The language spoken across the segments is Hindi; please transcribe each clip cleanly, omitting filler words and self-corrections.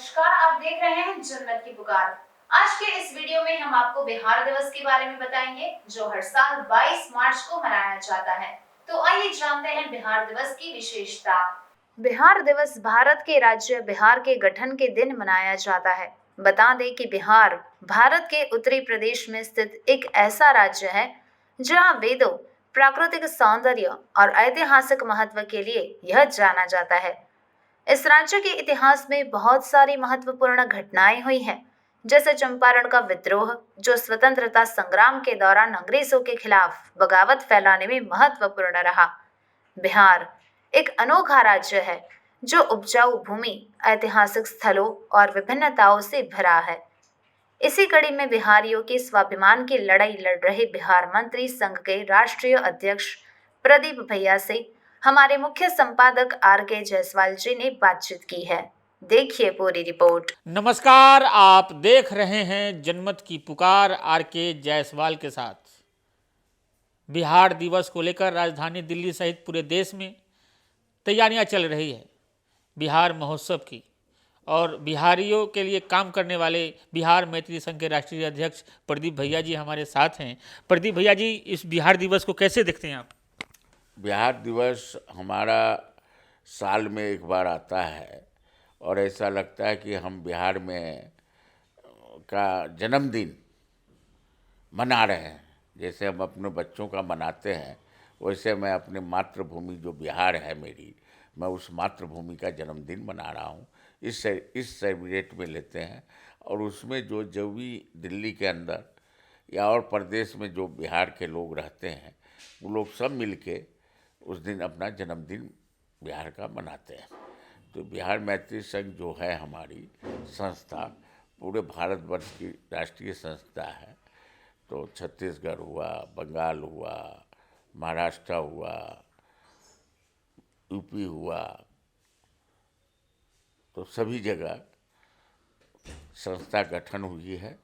नमस्कार, आप देख रहे हैं जन्नत की पुकार। आज के इस वीडियो में हम आपको बिहार दिवस के बारे में बताएंगे, जो हर साल 22 मार्च को मनाया जाता है। तो आइए जानते हैं बिहार दिवस की विशेषता। बिहार दिवस भारत के राज्य बिहार के गठन के दिन मनाया जाता है। बता दें कि बिहार भारत के उत्तरी प्रदेश में स्थित एक ऐसा राज्य है जहां वेदों, प्राकृतिक सौंदर्य और ऐतिहासिक महत्व के लिए यह जाना जाता है। इस राज्य के इतिहास में बहुत सारी महत्वपूर्ण घटनाएं हुई हैं, जैसे चंपारण का विद्रोह, जो स्वतंत्रता संग्राम के दौरान अंग्रेजों के खिलाफ बगावत फैलाने में महत्वपूर्ण रहा। बिहार एक अनोखा राज्य है, जो उपजाऊ भूमि, ऐतिहासिक स्थलों और विभिन्नताओं से भरा है। इसी कड़ी में बिहारियों के स्वाभिमान की लड़ाई लड़ रहे बिहार मंत्री संघ के राष्ट्रीय अध्यक्ष प्रदीप भैया से हमारे मुख्य संपादक आर के जायसवाल जी ने बातचीत की है। देखिए पूरी रिपोर्ट। नमस्कार, आप देख रहे हैं जनमत की पुकार आर के जायसवाल के साथ। बिहार दिवस को लेकर राजधानी दिल्ली सहित पूरे देश में तैयारियां चल रही है बिहार महोत्सव की, और बिहारियों के लिए काम करने वाले बिहार मैत्री संघ के राष्ट्रीय अध्यक्ष प्रदीप भैया जी हमारे साथ हैं। प्रदीप भैया जी, इस बिहार दिवस को कैसे देखते हैं आप? बिहार दिवस हमारा साल में एक बार आता है और ऐसा लगता है कि हम बिहार में का जन्मदिन मना रहे हैं। जैसे हम अपने बच्चों का मनाते हैं, वैसे मैं अपने मातृभूमि जो बिहार है मेरी, मैं उस मातृभूमि का जन्मदिन मना रहा हूँ। इस सेलिब्रेट में लेते हैं, और उसमें जो भी दिल्ली के अंदर या और प्रदेश में जो बिहार के लोग रहते हैं, वो लोग सब मिलके उस दिन अपना जन्मदिन बिहार का मनाते हैं। तो बिहार मैत्री संघ जो है हमारी संस्था, पूरे भारतवर्ष की राष्ट्रीय संस्था है। तो छत्तीसगढ़ हुआ, बंगाल हुआ, महाराष्ट्र हुआ, यूपी हुआ, तो सभी जगह संस्था गठन हुई है।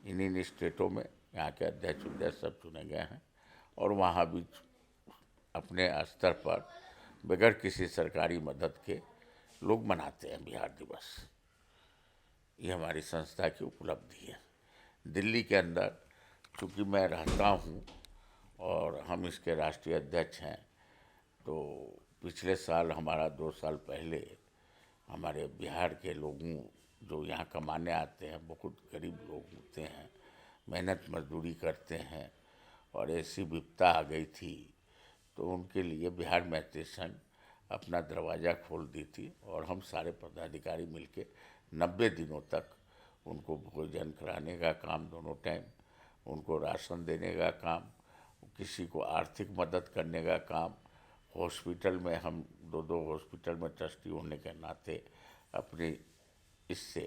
इन स्टेटों में यहाँ के अध्यक्ष सब चुने गए हैं, और वहाँ भी अपने स्तर पर बगैर किसी सरकारी मदद के लोग मनाते हैं बिहार दिवस। ये हमारी संस्था की उपलब्धि है। दिल्ली के अंदर चूँकि मैं रहता हूँ और हम इसके राष्ट्रीय अध्यक्ष हैं, तो पिछले साल हमारा 2 साल पहले हमारे बिहार के लोगों जो यहाँ कमाने आते हैं, बहुत गरीब लोग होते हैं, मेहनत मजदूरी करते हैं, और ऐसी विपदा आ गई थी, तो उनके लिए बिहार मैत्री संघ अपना दरवाज़ा खोल दी थी, और हम सारे पदाधिकारी मिलके 90 दिनों तक उनको भोजन कराने का काम, दोनों टाइम उनको राशन देने का काम, किसी को आर्थिक मदद करने का काम, हॉस्पिटल में हम 2 हॉस्पिटल में ट्रस्टी होने के नाते अपनी इससे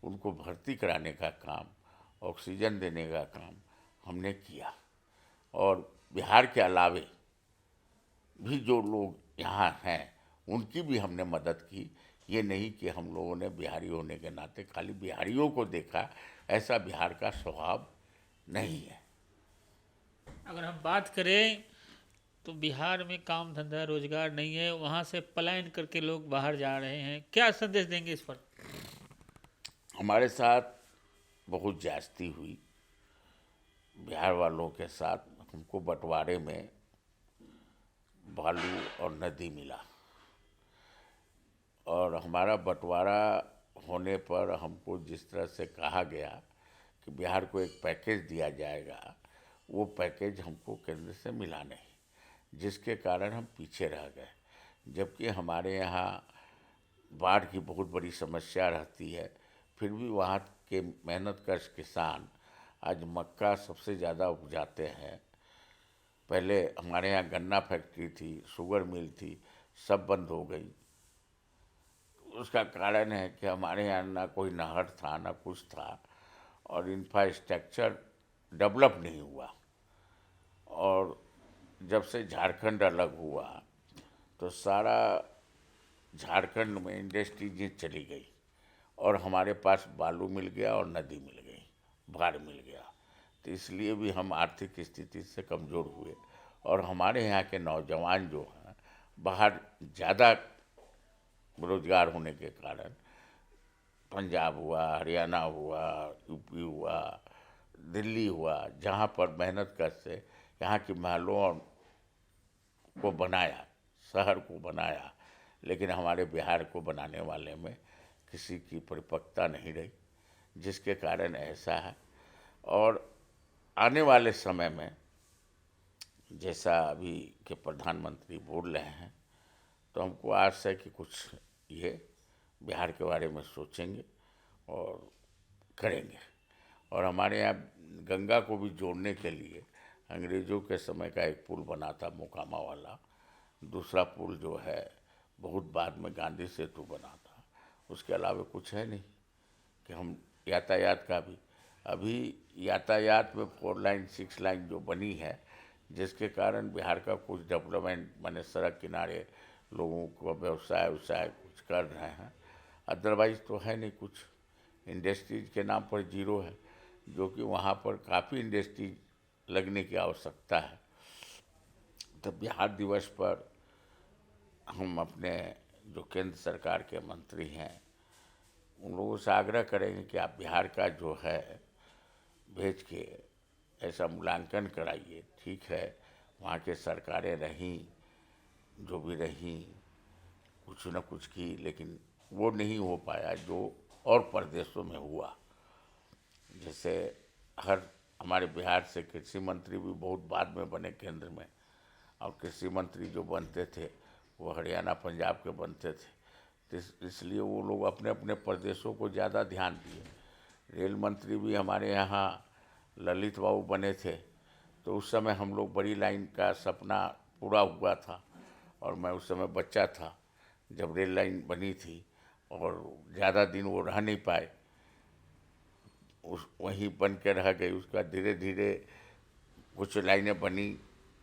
उनको भर्ती कराने का काम, ऑक्सीजन देने का काम हमने किया। और बिहार के अलावे भी जो लोग यहाँ हैं, उनकी भी हमने मदद की। ये नहीं कि हम लोगों ने बिहारी होने के नाते खाली बिहारियों को देखा, ऐसा बिहार का स्वभाव नहीं है। अगर हम बात करें तो बिहार में काम धंधा रोजगार नहीं है, वहाँ से पलायन करके लोग बाहर जा रहे हैं, क्या संदेश देंगे इस पर? हमारे साथ बहुत ज्यादती हुई बिहार वालों के साथ। हमको बंटवारे में बालू और नदी मिला, और हमारा बंटवारा होने पर हमको जिस तरह से कहा गया कि बिहार को एक पैकेज दिया जाएगा, वो पैकेज हमको केंद्र से मिला नहीं, जिसके कारण हम पीछे रह गए। जबकि हमारे यहाँ बाढ़ की बहुत बड़ी समस्या रहती है, फिर भी वहाँ के मेहनतकश किसान आज मक्का सबसे ज़्यादा उपजाते हैं। पहले हमारे यहाँ गन्ना फैक्ट्री थी, शुगर मिल थी, सब बंद हो गई। उसका कारण है कि हमारे यहाँ ना कोई नहर था, ना कुछ था, और इंफ्रास्ट्रक्चर डेवलप नहीं हुआ। और जब से झारखंड अलग हुआ, तो सारा झारखंड में इंडस्ट्रीज चली गई, और हमारे पास बालू मिल गया और नदी मिल गई, भार मिल गया। तो इसलिए भी हम आर्थिक स्थिति से कमज़ोर हुए, और हमारे यहाँ के नौजवान जो हैं, बाहर ज़्यादा रोजगार होने के कारण पंजाब हुआ, हरियाणा हुआ, यूपी हुआ, दिल्ली हुआ, जहाँ पर मेहनत करके यहाँ की महलों को बनाया, शहर को बनाया, लेकिन हमारे बिहार को बनाने वाले में किसी की परिपक्वता नहीं रही, जिसके कारण ऐसा है। और आने वाले समय में जैसा अभी के प्रधानमंत्री बोल रहे हैं, तो हमको आशा है कि कुछ ये बिहार के बारे में सोचेंगे और करेंगे। और हमारे यहाँ गंगा को भी जोड़ने के लिए अंग्रेज़ों के समय का एक पुल बना था मोकामा वाला, दूसरा पुल जो है बहुत बाद में गांधी सेतु बना था। उसके अलावा कुछ है नहीं कि हम यातायात का भी, अभी यातायात में 4 लाइन 6 लाइन जो बनी है, जिसके कारण बिहार का कुछ डेवलपमेंट, माने सड़क किनारे लोगों को व्यवसाय कुछ कर रहे हैं, अदरवाइज तो है नहीं कुछ। इंडस्ट्रीज के नाम पर जीरो है, जो कि वहाँ पर काफ़ी इंडस्ट्रीज लगने की आवश्यकता है। तो बिहार दिवस पर हम अपने जो केंद्र सरकार के मंत्री हैं उन लोगों से आग्रह करेंगे कि आप बिहार का जो है भेज के ऐसा मूल्यांकन कराइए। ठीक है, वहाँ के सरकारें रहीं, जो भी रहीं, कुछ न कुछ की, लेकिन वो नहीं हो पाया जो और प्रदेशों में हुआ। जैसे हमारे बिहार से कृषि मंत्री भी बहुत बाद में बने केंद्र में, और कृषि मंत्री जो बनते थे वो हरियाणा पंजाब के बनते थे, तो इसलिए वो लोग अपने अपने प्रदेशों को ज़्यादा ध्यान दिए। रेल मंत्री भी हमारे यहाँ ललित बाबू बने थे, तो उस समय हम लोग बड़ी लाइन का सपना पूरा हुआ था, और मैं उस समय बच्चा था जब रेल लाइन बनी थी, और ज़्यादा दिन वो रह नहीं पाए, उस वहीं बन के रह गई। उसका धीरे धीरे कुछ लाइनें बनी,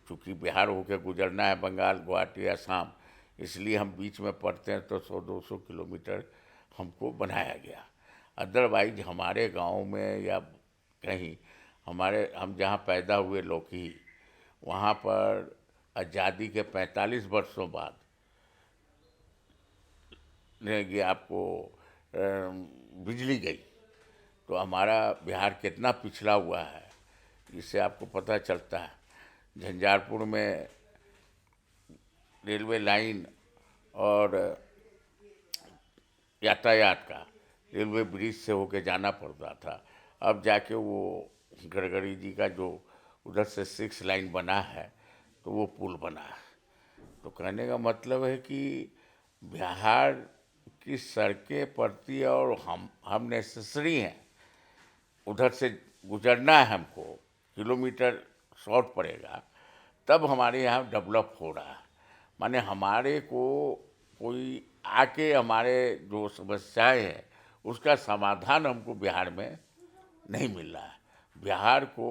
चूँकि बिहार होकर गुजरना है बंगाल, गुवाहाटी, असम, इसलिए हम बीच में पड़ते हैं, तो 100-200 किलोमीटर हमको बनाया गया। अदरवाइज हमारे गांव में या कहीं हम जहाँ पैदा हुए लोग ही, वहाँ पर आज़ादी के 45 वर्षों बाद कि आपको बिजली गई, तो हमारा बिहार कितना पिछड़ा हुआ है इससे आपको पता चलता है। झंझारपुर में रेलवे लाइन और यातायात का रेलवे ब्रिज से होके जाना पड़ता था, अब जाके वो गडकरी जी का जो उधर से 6 लाइन बना है, तो वो पुल बना है। तो कहने का मतलब है कि बिहार की सड़कें पड़ती और हम नेसेसरी हैं, उधर से गुजरना है हमको, किलोमीटर शॉर्ट पड़ेगा, तब हमारे यहाँ डेवलप हो रहा है। माने हमारे को कोई आके हमारे जो समस्याएं हैं उसका समाधान हमको बिहार में नहीं मिल रहा है। बिहार को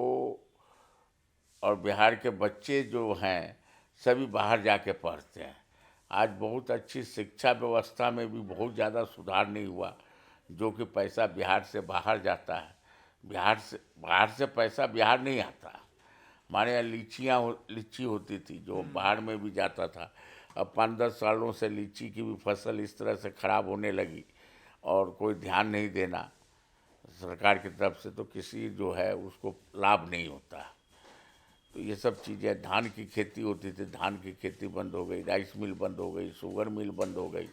और बिहार के बच्चे जो हैं सभी बाहर जाके पढ़ते हैं। आज बहुत अच्छी शिक्षा व्यवस्था में भी बहुत ज़्यादा सुधार नहीं हुआ, जो कि पैसा बिहार से बाहर जाता है, बाहर से पैसा बिहार नहीं आता। हमारे यहाँ लीची होती थी जो बाहर में भी जाता था। अब 5-10 सालों से लीची की भी फसल इस तरह से खराब होने लगी, और कोई ध्यान नहीं देना सरकार की तरफ से, तो किसी जो है उसको लाभ नहीं होता। तो ये सब चीज़ें, धान की खेती होती थी, धान की खेती बंद हो गई, राइस मिल बंद हो गई, शुगर मिल बंद हो गई,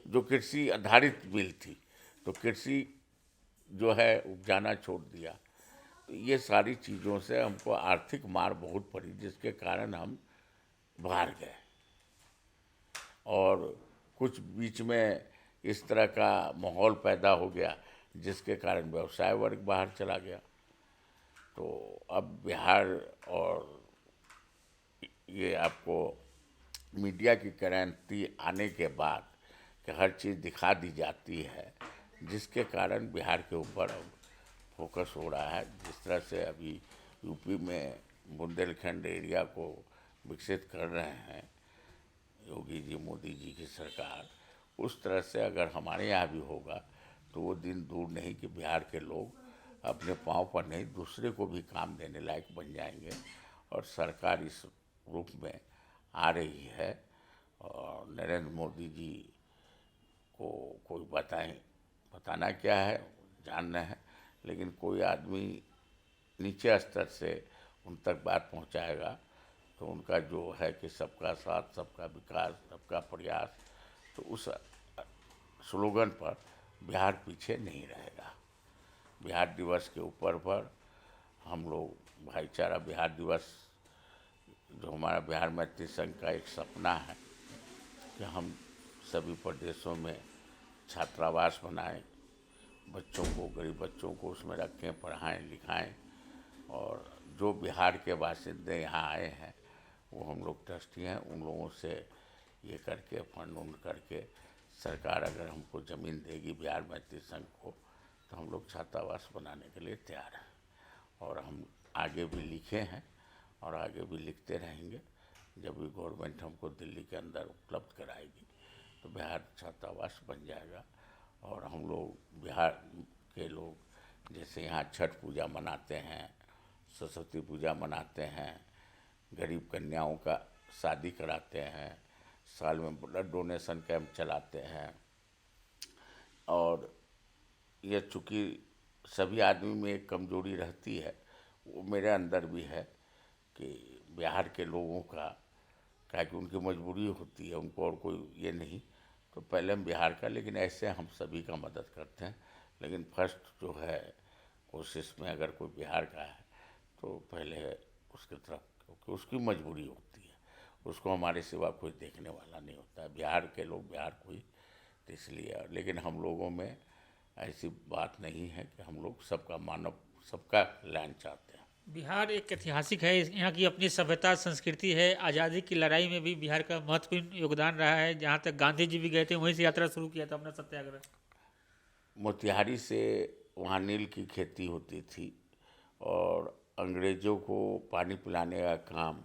जो कृषि आधारित मिल थी, तो कृषि जो है उपजाना छोड़ दिया। तो ये सारी चीज़ों से हमको आर्थिक मार बहुत पड़ी, जिसके कारण हम बाहर गए। और कुछ बीच में इस तरह का माहौल पैदा हो गया जिसके कारण व्यवसाय वर्ग बाहर चला गया। तो अब बिहार, और ये आपको मीडिया की क्रांति आने के बाद कि हर चीज़ दिखा दी जाती है, जिसके कारण बिहार के ऊपर अब फोकस हो रहा है। जिस तरह से अभी यूपी में बुंदेलखंड एरिया को विकसित कर रहे हैं योगी जी, मोदी जी की सरकार, उस तरह से अगर हमारे यहाँ भी होगा तो वो दिन दूर नहीं कि बिहार के लोग अपने पाँव पर नहीं, दूसरे को भी काम देने लायक बन जाएंगे। और सरकार इस रूप में आ रही है, और नरेंद्र मोदी जी को कोई बताएं बताना क्या है, जानना है, लेकिन कोई आदमी नीचे स्तर से उन तक बात पहुंचाएगा तो उनका जो है कि सबका साथ, सबका विकास, सबका प्रयास, तो उस स्लोगन पर बिहार पीछे नहीं रहेगा। बिहार दिवस के ऊपर पर हम लोग भाईचारा बिहार दिवस, जो हमारा बिहार मैत्री संघ का एक सपना है कि हम सभी प्रदेशों में छात्रावास बनाएं, बच्चों को, गरीब बच्चों को उसमें रखें, पढ़ाएं लिखाएं, और जो बिहार के बासिंदे यहाँ आए हैं वो हम लोग ट्रस्टी हैं, उन लोगों से ये करके फंड उंड करके सरकार अगर हमको ज़मीन देगी बिहार मैत्री संघ को, तो हम लोग छात्रावास बनाने के लिए तैयार हैं। और हम आगे भी लिखे हैं और आगे भी लिखते रहेंगे। जब भी गवर्नमेंट हमको दिल्ली के अंदर उपलब्ध कराएगी तो बिहार छात्रावास बन जाएगा। और हम लोग बिहार के लोग जैसे यहाँ छठ पूजा मनाते हैं, सरस्वती पूजा मनाते हैं, गरीब कन्याओं का शादी कराते हैं, साल में ब्लड डोनेशन कैंप चलाते हैं, और ये चूँकि सभी आदमी में एक कमजोरी रहती है, वो मेरे अंदर भी है कि बिहार के लोगों का, क्या कि उनकी मजबूरी होती है, उनको और कोई ये नहीं, तो पहले हम बिहार का, लेकिन ऐसे हम सभी का मदद करते हैं। लेकिन फर्स्ट जो है कोशिश में अगर कोई बिहार का है तो पहले उसकी तरफ, क्योंकि उसकी मजबूरी होती है, उसको हमारे सिवा कोई देखने वाला नहीं होता है। बिहार के लोग बिहार को ही, तो इसलिए, लेकिन हम लोगों में ऐसी बात नहीं है कि हम लोग सबका मानव, सबका कल्याण चाहते हैं। बिहार एक ऐतिहासिक है, यहाँ की अपनी सभ्यता संस्कृति है। आज़ादी की लड़ाई में भी बिहार का महत्वपूर्ण योगदान रहा है। जहाँ तक गांधी जी भी गए थे, वहीं से यात्रा शुरू किया था अपना सत्याग्रह। मोतिहारी से वहाँ नील की खेती होती थी और अंग्रेज़ों को पानी पिलाने का काम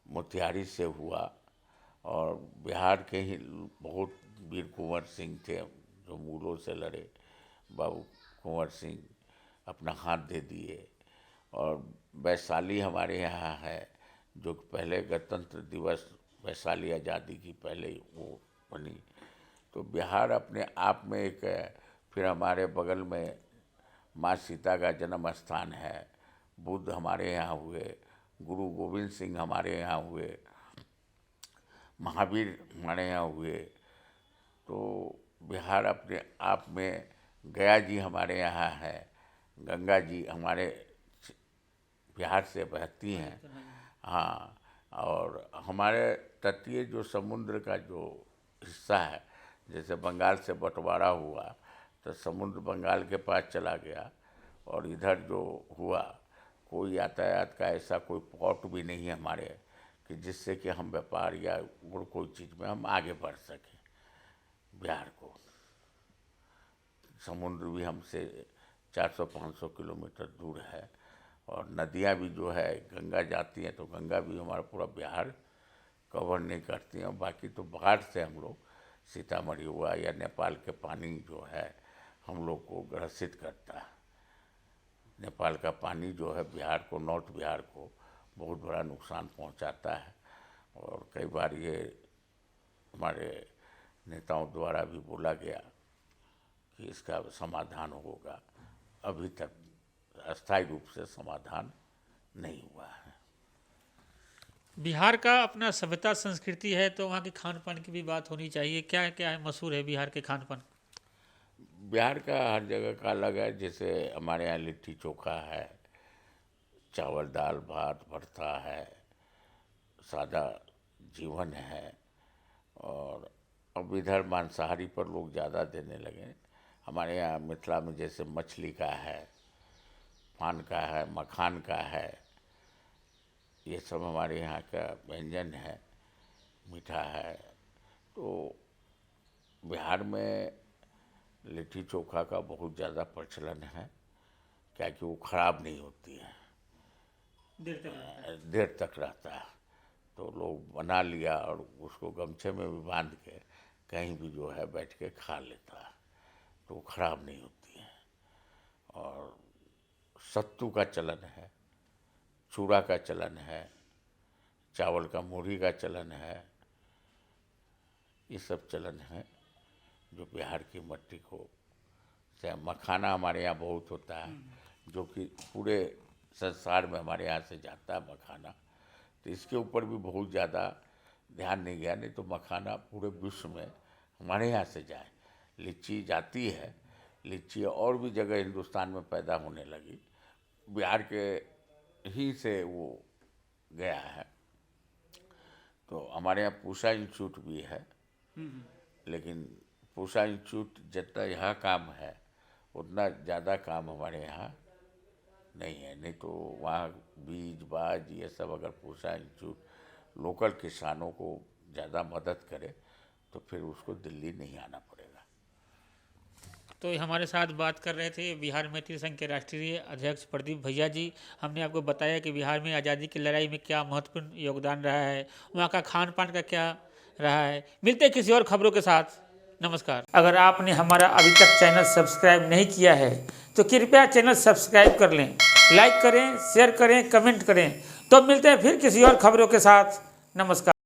मोतिहारी से हुआ। और बिहार के ही बहुत वीर कुंवर सिंह थे जो मुगलों से लड़े, बाबू कुंवर सिंह अपना हाथ दे दिए। और वैशाली हमारे यहाँ है, जो पहले गणतंत्र दिवस, वैशाली आज़ादी की पहले वो बनी। तो बिहार अपने आप में एक है। फिर हमारे बगल में माँ सीता का जन्म स्थान है, बुद्ध हमारे यहाँ हुए, गुरु गोविंद सिंह हमारे यहाँ हुए, महावीर हमारे यहाँ हुए। तो बिहार अपने आप में, गया जी हमारे यहाँ है, गंगा जी हमारे बिहार से बहती हैं। हाँ, और हमारे तटीय जो समुद्र का जो हिस्सा है, जैसे बंगाल से बंटवारा हुआ तो समुद्र बंगाल के पास चला गया, और इधर जो हुआ, कोई यातायात का ऐसा कोई पोर्ट भी नहीं है हमारे कि जिससे कि हम व्यापार या और कोई चीज़ में हम आगे बढ़ सकें। बिहार को समुद्र भी हमसे 400-500 किलोमीटर दूर है, और नदियाँ भी जो है गंगा जाती हैं, तो गंगा भी हमारा पूरा बिहार कवर नहीं करती हैं। बाकी तो बाढ़ से हम लोग, सीतामढ़ी हुआ या नेपाल के पानी जो है हम लोग को ग्रसित करता है। नेपाल का पानी जो है बिहार को, नॉर्थ बिहार को बहुत बड़ा नुकसान पहुंचाता है। और कई बार ये हमारे नेताओं द्वारा भी बोला गया कि इसका समाधान होगा, अभी तक अस्थायी रूप से समाधान नहीं हुआ है। बिहार का अपना सभ्यता संस्कृति है, तो वहाँ के खान पान की भी बात होनी चाहिए। क्या क्या है मशहूर है बिहार के खान पान? बिहार का हर जगह का अलग है। जैसे हमारे यहाँ लिट्टी चोखा है, चावल दाल भात भरता है, सादा जीवन है। और अब इधर मांसाहारी पर लोग ज़्यादा देने लगे। हमारे यहाँ मिथिला में जैसे मछली का है, पान का है, मखान का है, ये सब हमारे यहाँ का व्यंजन है, मीठा है। तो बिहार में लिट्टी चोखा का बहुत ज़्यादा प्रचलन है, क्या कि वो खराब नहीं होती है, देर तक रहता है। तो लोग बना लिया और उसको गमछे में भी बांध के कहीं भी जो है बैठ के खा लेता है, तो वो खराब नहीं होती है। और सत्तू का चलन है, चूड़ा का चलन है, चावल का मूढ़ी का चलन है। ये सब चलन है जो बिहार की मट्टी को से मखाना हमारे यहाँ बहुत होता है, जो कि पूरे संसार में हमारे यहाँ से जाता है मखाना। तो इसके ऊपर भी बहुत ज़्यादा ध्यान नहीं गया, नहीं तो मखाना पूरे विश्व में हमारे यहाँ से जाए। लीची जाती है, लीची और भी जगह हिंदुस्तान में पैदा होने लगी, बिहार के ही से वो गया है। तो हमारे यहाँ पूसा इंस्टीट्यूट भी है, लेकिन पूसा इंस्टीट्यूट जितना यहाँ काम है उतना ज़्यादा काम हमारे यहाँ नहीं है। नहीं तो वहाँ बीज बाज ये सब अगर पूसा इंस्टीट्यूट लोकल किसानों को ज़्यादा मदद करे तो फिर उसको दिल्ली नहीं आना पड़ेगा। तो हमारे साथ बात कर रहे थे बिहार मैत्री संघ के राष्ट्रीय अध्यक्ष प्रदीप भैया जी। हमने आपको बताया कि बिहार में आज़ादी की लड़ाई में क्या महत्वपूर्ण योगदान रहा है, वहाँ का खान पान का क्या रहा है। मिलते हैं किसी और खबरों के साथ। नमस्कार। अगर आपने हमारा अभी तक चैनल सब्सक्राइब नहीं किया है तो कृपया चैनल सब्सक्राइब कर लें, लाइक करें, शेयर करें, कमेंट करें। तो मिलते हैं फिर किसी और खबरों के साथ। नमस्कार।